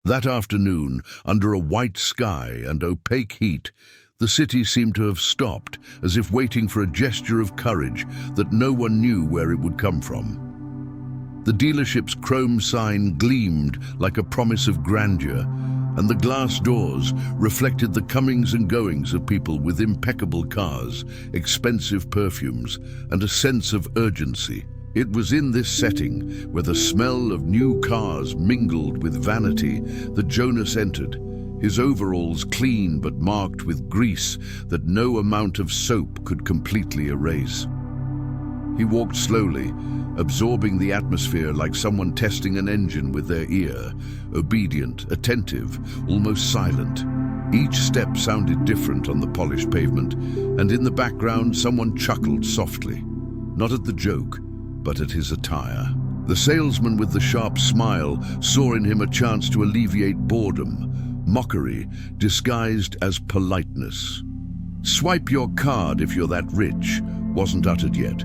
That afternoon, under a white sky and opaque heat, the city seemed to have stopped, as if waiting for a gesture of courage that no one knew where it would come from. The dealership's chrome sign gleamed like a promise of grandeur, and the glass doors reflected the comings and goings of people with impeccable cars, expensive perfumes, and a sense of urgency. It was in this setting, where the smell of new cars mingled with vanity, that Jonas entered, his overalls clean but marked with grease that no amount of soap could completely erase. He walked slowly, absorbing the atmosphere like someone testing an engine with their ear, obedient, attentive, almost silent. Each step sounded different on the polished pavement, and in the background someone chuckled softly, not at the joke, but at his attire. The salesman with the sharp smile saw in him a chance to alleviate boredom, mockery disguised as politeness. "Swipe your card if you're that rich," wasn't uttered yet,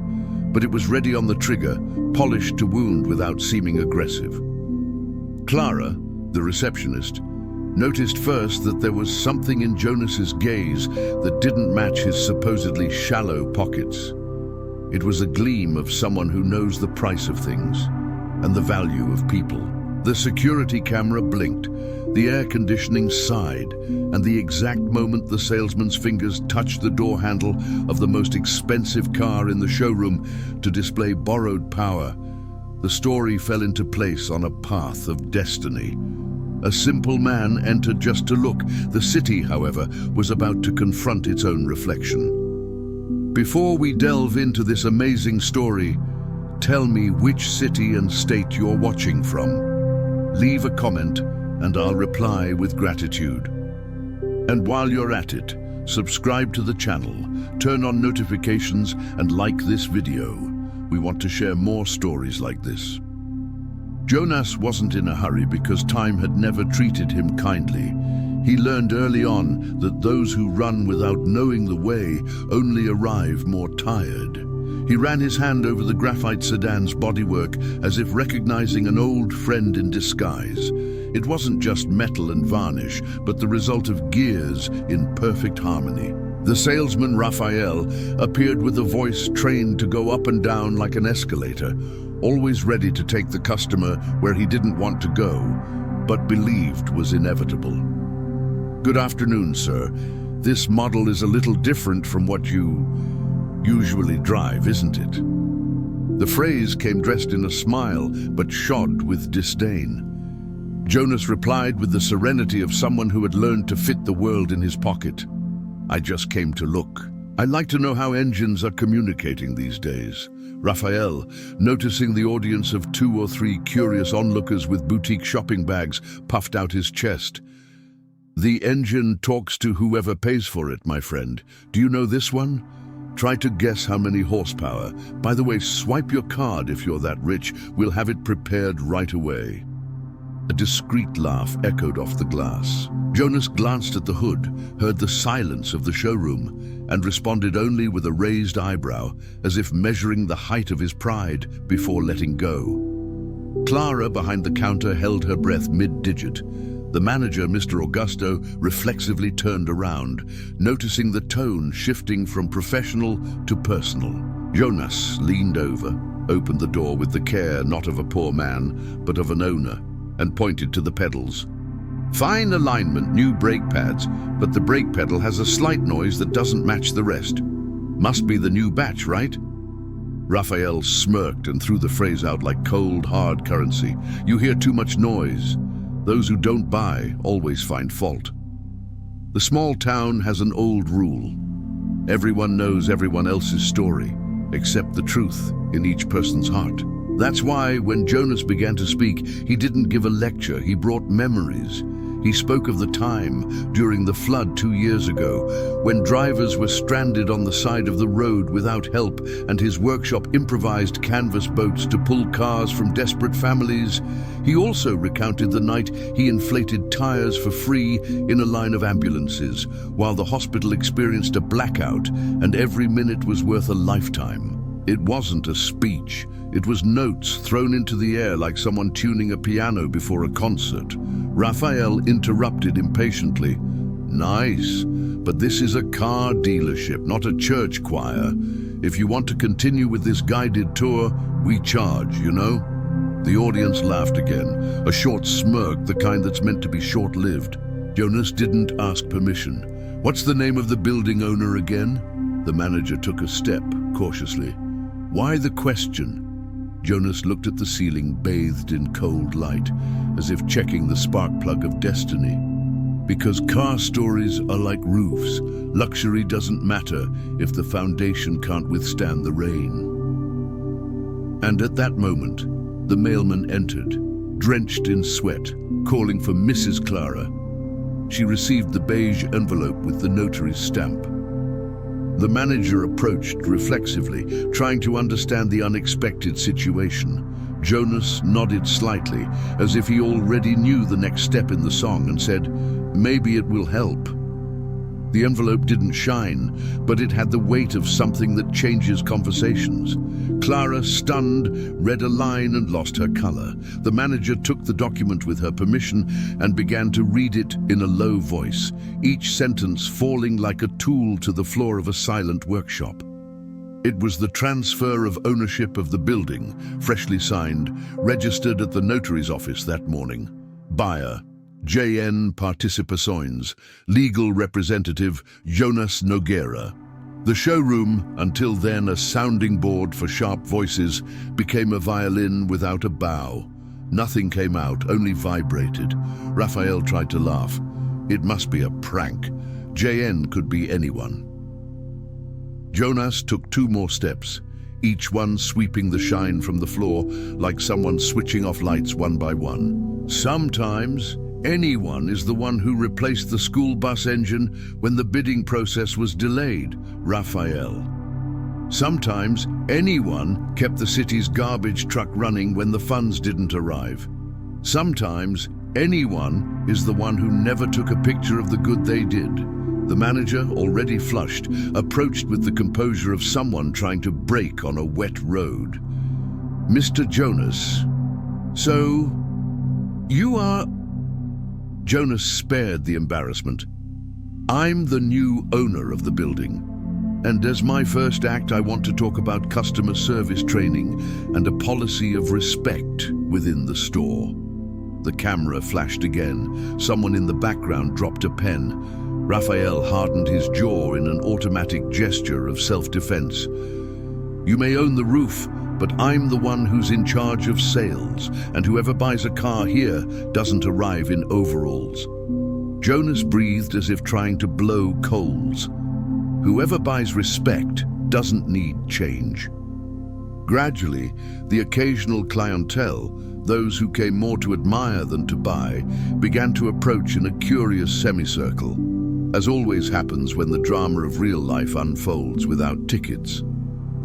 but it was ready on the trigger, polished to wound without seeming aggressive. Clara, the receptionist, noticed first that there was something in Jonas's gaze that didn't match his supposedly shallow pockets. It was a gleam of someone who knows the price of things and the value of people. The security camera blinked, the air conditioning sighed, and the exact moment the salesman's fingers touched the door handle of the most expensive car in the showroom to display borrowed power, the story fell into place on a path of destiny. A simple man entered just to look. The city, however, was about to confront its own reflection. Before we delve into this amazing story, tell me which city and state you're watching from. Leave a comment and I'll reply with gratitude. And while you're at it, subscribe to the channel, turn on notifications and like this video. We want to share more stories like this. Jonas wasn't in a hurry because time had never treated him kindly. He learned early on that those who run without knowing the way only arrive more tired. He ran his hand over the graphite sedan's bodywork as if recognizing an old friend in disguise. It wasn't just metal and varnish, but the result of gears in perfect harmony. The salesman, Raphael, appeared with a voice trained to go up and down like an escalator, always ready to take the customer where he didn't want to go, but believed was inevitable. "Good afternoon, sir. This model is a little different from what you usually drive, isn't it?" The phrase came dressed in a smile, but shod with disdain. Jonas replied with the serenity of someone who had learned to fit the world in his pocket. "I just came to look. I'd like to know how engines are communicating these days." Raphael, noticing the audience of 2 or 3 curious onlookers with boutique shopping bags, puffed out his chest. "The engine talks to whoever pays for it, my friend. Do you know this one? Try to guess how many horsepower. By the way, swipe your card if you're that rich. We'll have it prepared right away." A discreet laugh echoed off the glass. Jonas glanced at the hood, heard the silence of the showroom, and responded only with a raised eyebrow, as if measuring the height of his pride before letting go. Clara, behind the counter, held her breath mid-digit. The manager, Mr. Augusto, reflexively turned around, noticing the tone shifting from professional to personal. Jonas leaned over, opened the door with the care not of a poor man, but of an owner, and pointed to the pedals. "Fine alignment, new brake pads, but the brake pedal has a slight noise that doesn't match the rest. Must be the new batch, right?" Raphael smirked and threw the phrase out like cold, hard currency. "You hear too much noise. Those who don't buy always find fault." The small town has an old rule. Everyone knows everyone else's story, except the truth in each person's heart. That's why when Jonas began to speak, he didn't give a lecture, he brought memories. He spoke of the time during the flood 2 years ago, when drivers were stranded on the side of the road without help, and his workshop improvised canvas boats to pull cars from desperate families. He also recounted the night he inflated tires for free in a line of ambulances, while the hospital experienced a blackout and every minute was worth a lifetime. It wasn't a speech. It was notes thrown into the air like someone tuning a piano before a concert. Raphael interrupted impatiently. Nice, but this is a car dealership, not a church choir. If you want to continue with this guided tour, we charge, you know? The audience laughed again, a short smirk, the kind that's meant to be short-lived. Jonas didn't ask permission. What's the name of the building owner again? The manager took a step, cautiously. Why the question? Jonas looked at the ceiling bathed in cold light, as if checking the spark plug of destiny. Because car stories are like roofs. Luxury doesn't matter if the foundation can't withstand the rain. And at that moment, the mailman entered, drenched in sweat, calling for Mrs. Clara. She received the beige envelope with the notary's stamp. The manager approached reflexively, trying to understand the unexpected situation. Jonas nodded slightly, as if he already knew the next step in the song, and said, "Maybe it will help." The envelope didn't shine, but it had the weight of something that changes conversations. Clara, stunned, read a line and lost her color. The manager took the document with her permission and began to read it in a low voice, each sentence falling like a tool to the floor of a silent workshop. It was the transfer of ownership of the building, freshly signed, registered at the notary's office that morning. Buyer, JN Participações, legal representative Jonas Nogueira. The showroom, until then a sounding board for sharp voices, became a violin without a bow. Nothing came out, only vibrated. Raphael tried to laugh. It must be a prank. JN could be anyone. Jonas took 2 more steps, each one sweeping the shine from the floor like someone switching off lights one by one. Sometimes, anyone is the one who replaced the school bus engine when the bidding process was delayed, Raphael. Sometimes anyone kept the city's garbage truck running when the funds didn't arrive. Sometimes anyone is the one who never took a picture of the good they did. The manager, already flushed, approached with the composure of someone trying to brake on a wet road. "Mr. Jonas, so you are..." Jonas spared the embarrassment. "I'm the new owner of the building, and as my first act I want to talk about customer service training and a policy of respect within the store." The camera flashed again. Someone in the background dropped a pen. Raphael hardened his jaw in an automatic gesture of self-defense. "You may own the roof, but I'm the one who's in charge of sales, and whoever buys a car here doesn't arrive in overalls." Jonas breathed as if trying to blow coals. Whoever buys respect doesn't need change. Gradually, the occasional clientele, those who came more to admire than to buy, began to approach in a curious semicircle, as always happens when the drama of real life unfolds without tickets.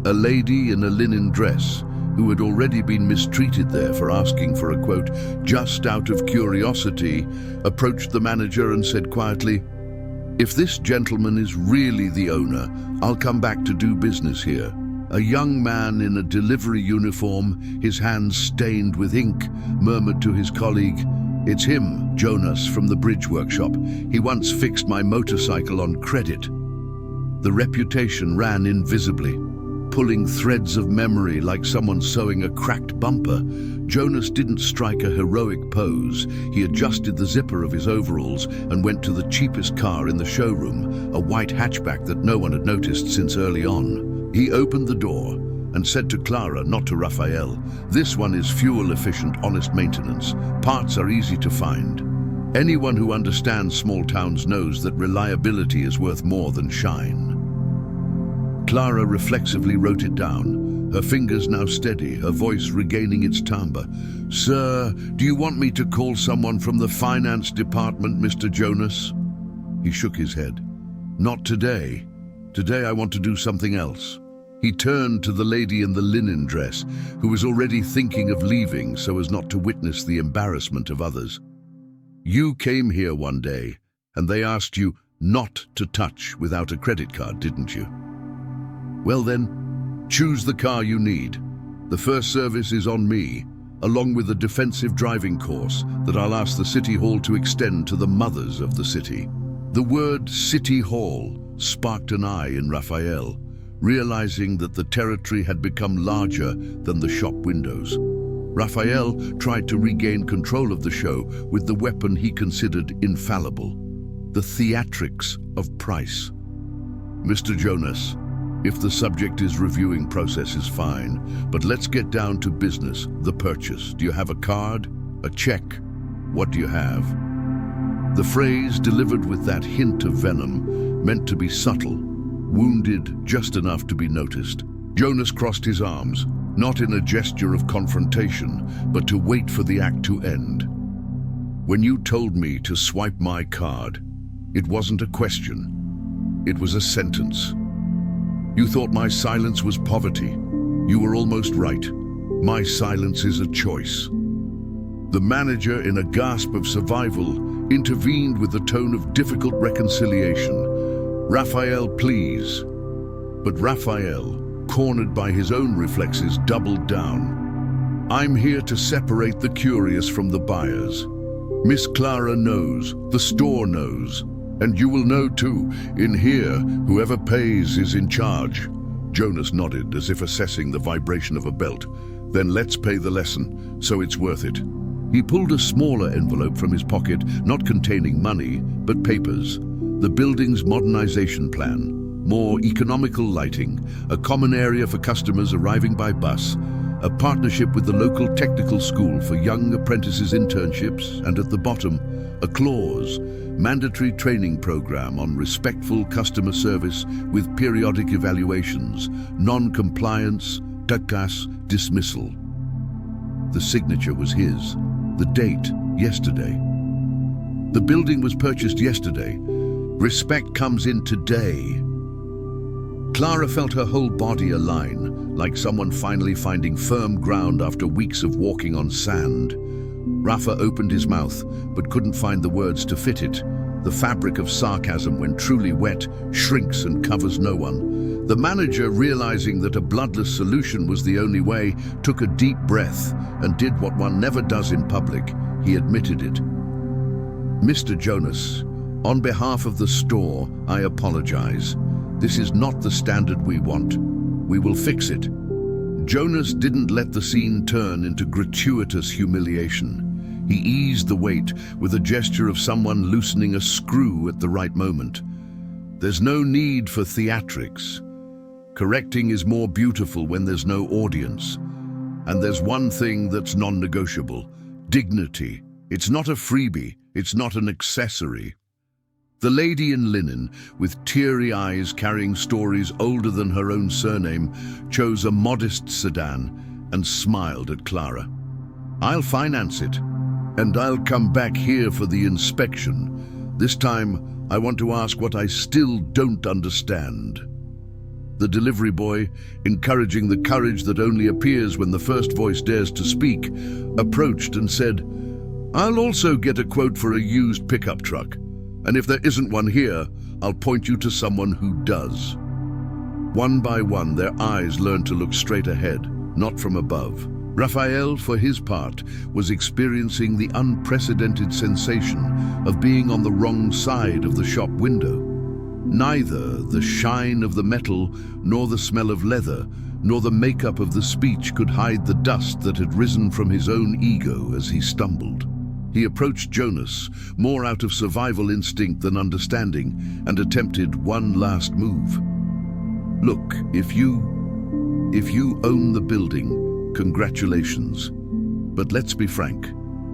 A lady in a linen dress, who had already been mistreated there for asking for a quote, just out of curiosity, approached the manager and said quietly, "If this gentleman is really the owner, I'll come back to do business here." A young man in a delivery uniform, his hands stained with ink, murmured to his colleague, "It's him, Jonas, from the bridge workshop. He once fixed my motorcycle on credit." The reputation ran invisibly, pulling threads of memory like someone sewing a cracked bumper. Jonas didn't strike a heroic pose. He adjusted the zipper of his overalls and went to the cheapest car in the showroom, a white hatchback that no one had noticed since early on. He opened the door and said to Clara, not to Raphael, "This one is fuel-efficient, honest maintenance. Parts are easy to find." Anyone who understands small towns knows that reliability is worth more than shine. Clara reflexively wrote it down, her fingers now steady, her voice regaining its timbre. "Sir, do you want me to call someone from the finance department, Mr. Jonas?" He shook his head. "Not today. Today I want to do something else." He turned to the lady in the linen dress, who was already thinking of leaving so as not to witness the embarrassment of others. "You came here one day, and they asked you not to touch without a credit card, didn't you? Well then, Choose the car you need. The first service is on me, along with a defensive driving course that I'll ask the City Hall to extend to the mothers of the city. The word City Hall sparked an eye in Raphael, realizing that the territory had become larger than the shop windows. Raphael tried to regain control of the show with the weapon he considered infallible, the theatrics of price. Mr. Jonas, if the subject is reviewing process is fine, but let's get down to business, the purchase. Do you have a card? A check? What do you have? The phrase, delivered with that hint of venom, meant to be subtle, wounded just enough to be noticed. Jonas crossed his arms, not in a gesture of confrontation, but to wait for the act to end. When you told me to swipe my card, it wasn't a question. It was a sentence. You thought my silence was poverty. You were almost right. My silence is a choice. The manager, in a gasp of survival, intervened with a tone of difficult reconciliation. Raphael, please. But Raphael, cornered by his own reflexes, doubled down. I'm here to separate the curious from the buyers. Miss Clara knows, the store knows, and you will know too. In here, whoever pays is in charge. Jonas nodded as if assessing the vibration of a belt. Then let's pay the lesson, so it's worth it. He pulled a smaller envelope from his pocket, not containing money, but papers. The building's modernization plan. More economical lighting, a common area for customers arriving by bus, a partnership with the local technical school for young apprentices internships, and at the bottom, a clause, mandatory training program on respectful customer service with periodic evaluations, non-compliance, dismissal. The signature was his, the date, yesterday. The building was purchased yesterday. Respect comes in today. Clara felt her whole body align, like someone finally finding firm ground after weeks of walking on sand. Rafa opened his mouth, but couldn't find the words to fit it. The fabric of sarcasm, when truly wet, shrinks and covers no one. The manager, realizing that a bloodless solution was the only way, took a deep breath and did what one never does in public. He admitted it. Mr. Jonas, on behalf of the store, I apologize. This is not the standard we want. We will fix it. Jonas didn't let the scene turn into gratuitous humiliation. He eased the weight with a gesture of someone loosening a screw at the right moment. There's no need for theatrics. Correcting is more beautiful when there's no audience. And there's one thing that's non-negotiable: dignity. It's not a freebie. It's not an accessory. The lady in linen, with teary eyes carrying stories older than her own surname, chose a modest sedan and smiled at Clara. I'll finance it, and I'll come back here for the inspection. This time, I want to ask what I still don't understand. The delivery boy, encouraging the courage that only appears when the first voice dares to speak, approached and said, I'll also get a quote for a used pickup truck. And if there isn't one here, I'll point you to someone who does. One by one, their eyes learned to look straight ahead, not from above. Raphael, for his part, was experiencing the unprecedented sensation of being on the wrong side of the shop window. Neither the shine of the metal, nor the smell of leather, nor the makeup of the speech could hide the dust that had risen from his own ego as he stumbled. He approached Jonas, more out of survival instinct than understanding, and attempted one last move. Look, if you own the building, congratulations. But let's be frank,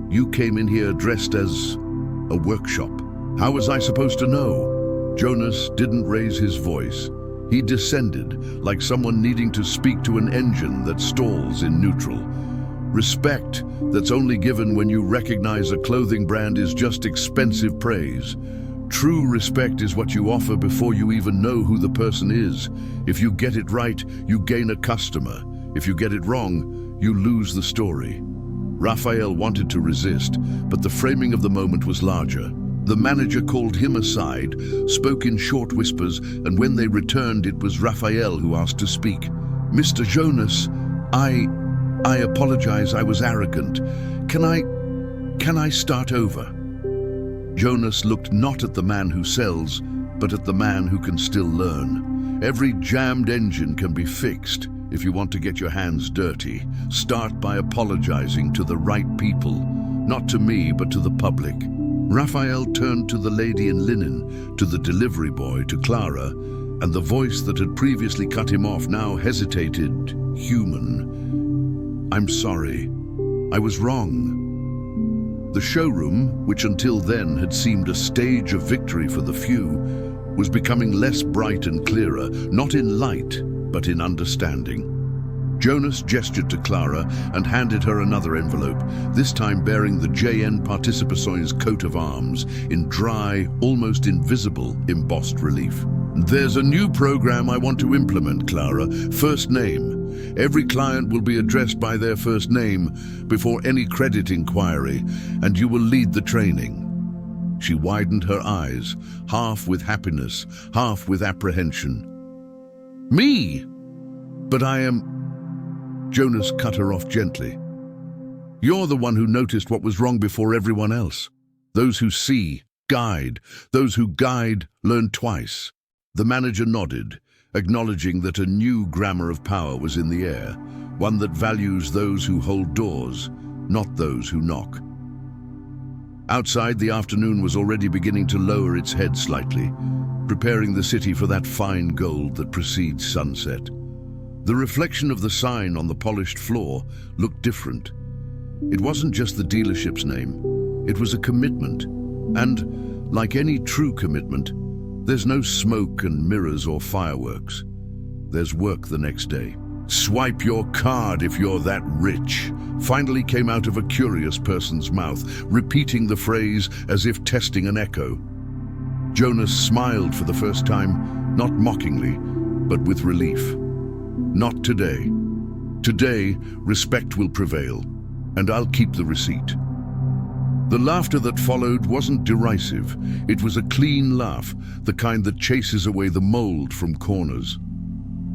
you came in here dressed as a workshop. How was I supposed to know? Jonas didn't raise his voice. He descended, like someone needing to speak to an engine that stalls in neutral. Respect that's only given when you recognize a clothing brand is just expensive praise. True respect is what you offer before you even know who the person is. If you get it right, you gain a customer. If you get it wrong, you lose the story. Raphael wanted to resist, but the framing of the moment was larger. The manager called him aside, spoke in short whispers, and when they returned, it was Raphael who asked to speak. Mr. Jonas, I apologize, I was arrogant. Can I start over? Jonas looked not at the man who sells, but at the man who can still learn. Every jammed engine can be fixed. If you want to get your hands dirty, start by apologizing to the right people, not to me, but to the public. Raphael turned to the lady in linen, to the delivery boy, to Clara, and the voice that had previously cut him off now hesitated, human. I'm sorry. I was wrong. The showroom, which until then had seemed a stage of victory for the few, was becoming less bright and clearer, not in light, but in understanding. Jonas gestured to Clara and handed her another envelope, this time bearing the JN Participações coat of arms in dry, almost invisible, embossed relief. There's a new program I want to implement, Clara. First name. Every client will be addressed by their first name before any credit inquiry, and you will lead the training. She widened her eyes, half with happiness, half with apprehension. Me? But I am... Jonas cut her off gently. You're the one who noticed what was wrong before everyone else. Those who see, guide. Those who guide, learn twice. The manager nodded, acknowledging that a new grammar of power was in the air, one that values those who hold doors, not those who knock. Outside, the afternoon was already beginning to lower its head slightly, preparing the city for that fine gold that precedes sunset. The reflection of the sign on the polished floor looked different. It wasn't just the dealership's name, it was a commitment. And, like any true commitment, there's no smoke and mirrors or fireworks. There's work the next day. Swipe your card if you're that rich, finally came out of a curious person's mouth, repeating the phrase as if testing an echo. Jonas smiled for the first time, not mockingly, but with relief. Not today. Today, respect will prevail, and I'll keep the receipt. The laughter that followed wasn't derisive. It was a clean laugh, the kind that chases away the mold from corners.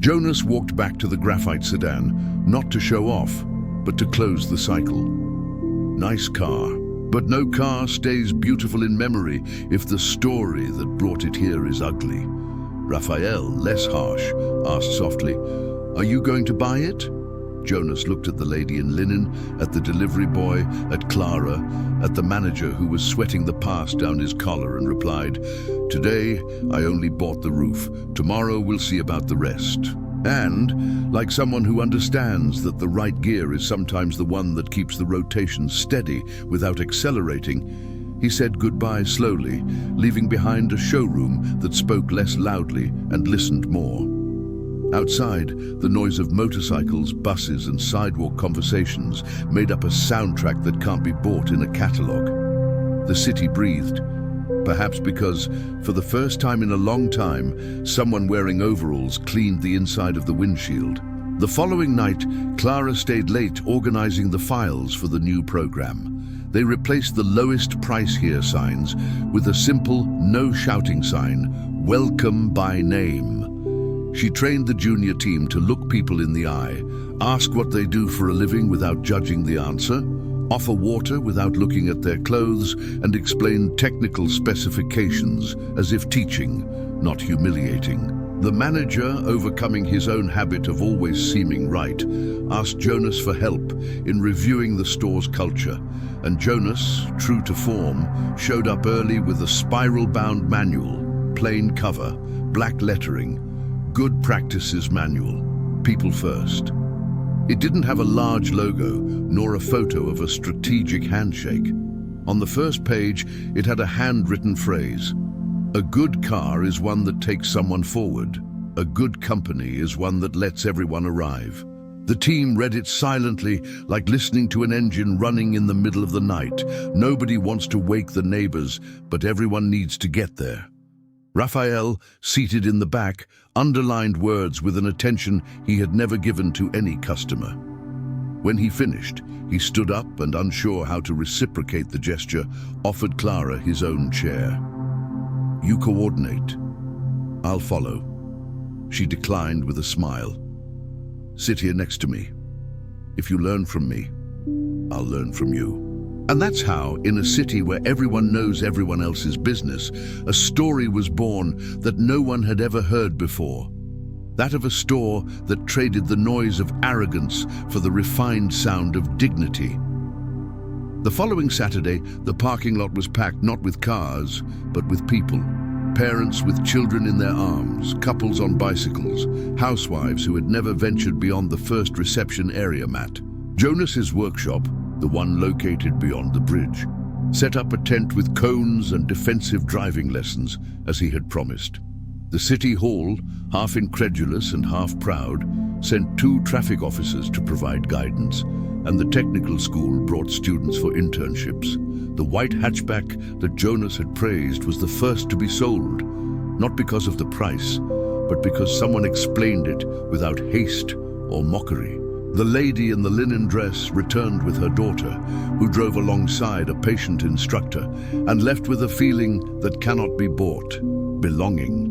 Jonas walked back to the graphite sedan, not to show off, but to close the cycle. Nice car, but no car stays beautiful in memory if the story that brought it here is ugly. Raphael, less harsh, asked softly, "Are you going to buy it?" Jonas looked at the lady in linen, at the delivery boy, at Clara, at the manager who was sweating the past down his collar and replied, "Today, I only bought the roof. Tomorrow we'll see about the rest." And, like someone who understands that the right gear is sometimes the one that keeps the rotation steady without accelerating, he said goodbye slowly, leaving behind a showroom that spoke less loudly and listened more. Outside, the noise of motorcycles, buses, and sidewalk conversations made up a soundtrack that can't be bought in a catalogue. The city breathed, perhaps because, for the first time in a long time, someone wearing overalls cleaned the inside of the windshield. The following night, Clara stayed late organizing the files for the new program. They replaced the lowest price here signs with a simple, no shouting sign, "Welcome by name." She trained the junior team to look people in the eye, ask what they do for a living without judging the answer, offer water without looking at their clothes, and explain technical specifications as if teaching, not humiliating. The manager, overcoming his own habit of always seeming right, asked Jonas for help in reviewing the store's culture, and Jonas, true to form, showed up early with a spiral-bound manual, plain cover, black lettering, Good Practices Manual, People First. It didn't have a large logo, nor a photo of a strategic handshake. On the first page, it had a handwritten phrase. A good car is one that takes someone forward. A good company is one that lets everyone arrive. The team read it silently, like listening to an engine running in the middle of the night. Nobody wants to wake the neighbors, but everyone needs to get there. Raphael, seated in the back, underlined words with an attention he had never given to any customer. When he finished, he stood up and, unsure how to reciprocate the gesture, offered Clara his own chair. "You coordinate. I'll follow." She declined with a smile. Sit here next to me. If you learn from me, I'll learn from you. And that's how, in a city where everyone knows everyone else's business, a story was born that no one had ever heard before. That of a store that traded the noise of arrogance for the refined sound of dignity. The following Saturday, the parking lot was packed not with cars, but with people. Parents with children in their arms, couples on bicycles, housewives who had never ventured beyond the first reception area mat. Jonas's workshop, the one located beyond the bridge, set up a tent with cones and defensive driving lessons, as he had promised. The city hall, half incredulous and half proud, sent 2 traffic officers to provide guidance, and the technical school brought students for internships. The white hatchback that Jonas had praised was the first to be sold, not because of the price, but because someone explained it without haste or mockery. The lady in the linen dress returned with her daughter, who drove alongside a patient instructor, and left with a feeling that cannot be bought: belonging.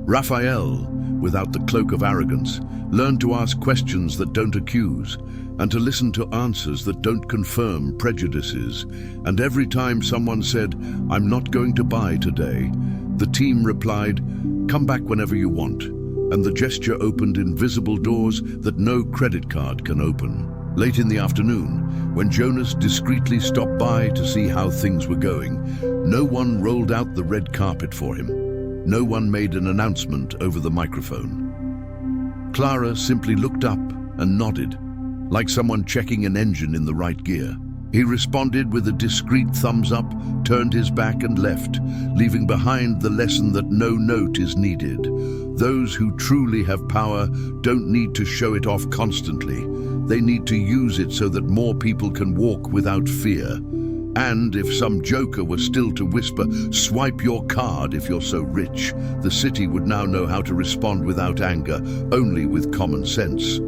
Raphael, without the cloak of arrogance, learned to ask questions that don't accuse, and to listen to answers that don't confirm prejudices. And every time someone said, "I'm not going to buy today," the team replied, "Come back whenever you want." And the gesture opened invisible doors that no credit card can open. Late in the afternoon, when Jonas discreetly stopped by to see how things were going, no one rolled out the red carpet for him. No one made an announcement over the microphone. Clara simply looked up and nodded, like someone checking an engine in the right gear. He responded with a discreet thumbs up, turned his back and left, leaving behind the lesson that no note is needed. Those who truly have power don't need to show it off constantly. They need to use it so that more people can walk without fear. And if some joker were still to whisper, "Swipe your card if you're so rich," the city would now know how to respond without anger, only with common sense.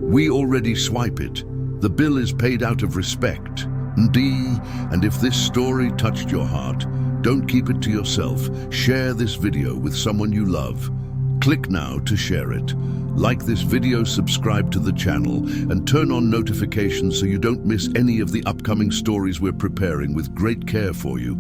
We already swipe it. The bill is paid out of respect. And if this story touched your heart, don't keep it to yourself. Share this video with someone you love. Click now to share it. Like this video, subscribe to the channel, and turn on notifications so you don't miss any of the upcoming stories we're preparing with great care for you.